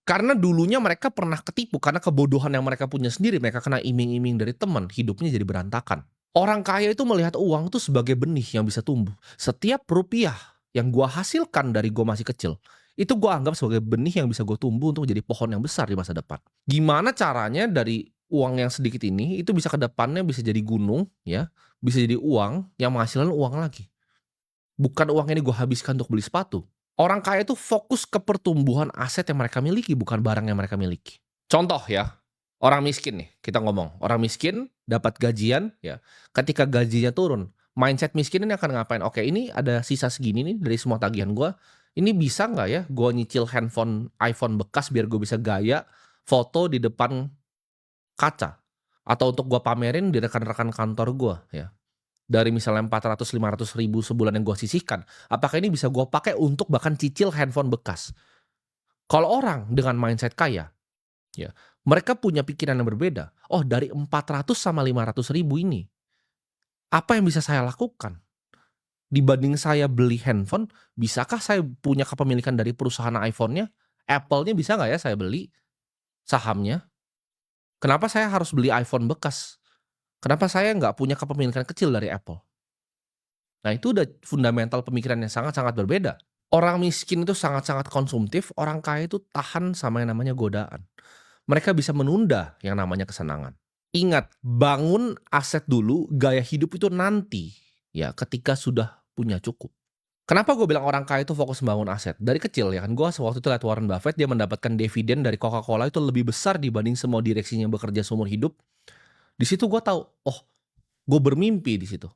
Karena dulunya mereka pernah ketipu karena kebodohan yang mereka punya sendiri, mereka kena iming-iming dari teman, hidupnya jadi berantakan. Orang kaya itu melihat uang tuh sebagai benih yang bisa tumbuh. Setiap rupiah yang gua hasilkan dari gua masih kecil, itu gua anggap sebagai benih yang bisa gua tumbuh untuk jadi pohon yang besar di masa depan. Gimana caranya dari uang yang sedikit ini, itu bisa ke depannya bisa jadi gunung ya, bisa jadi uang yang menghasilkan uang lagi. Bukan uang ini gue habiskan untuk beli sepatu. Orang kaya itu fokus ke pertumbuhan aset yang mereka miliki, bukan barang yang mereka miliki. Contoh ya, orang miskin nih, kita ngomong. Orang miskin dapat gajian ya, ketika gajinya turun, mindset miskin ini akan ngapain? Oke, ini ada sisa segini nih dari semua tagihan gue. Ini bisa nggak ya gue nyicil handphone iPhone bekas biar gue bisa gaya foto di depan kaca? Atau untuk gue pamerin di rekan-rekan kantor gue ya. Dari misalnya 400.000, 500.000 sebulan yang gue sisihkan, apakah ini bisa gue pakai untuk bahkan cicil handphone bekas? Kalau orang dengan mindset kaya, ya, mereka punya pikiran yang berbeda. Oh, dari 400 sama 500.000 ini, apa yang bisa saya lakukan? Dibanding saya beli handphone, bisakah saya punya kepemilikan dari perusahaan iPhone-nya? Apple-nya bisa nggak ya saya beli sahamnya? Kenapa saya harus beli iPhone bekas? Kenapa saya nggak punya kepemilikan kecil dari Apple? Nah, itu udah fundamental pemikiran yang sangat-sangat berbeda. Orang miskin itu sangat-sangat konsumtif, orang kaya itu tahan sama yang namanya godaan. Mereka bisa menunda yang namanya kesenangan. Ingat, bangun aset dulu, gaya hidup itu nanti, ya ketika sudah punya cukup. Kenapa gue bilang orang kaya itu fokus membangun aset? Dari kecil ya kan, gue waktu itu lihat Warren Buffett, dia mendapatkan dividen dari Coca-Cola itu lebih besar dibanding semua direksinya yang bekerja seumur hidup. Di situ gue tahu, oh, gue bermimpi di situ.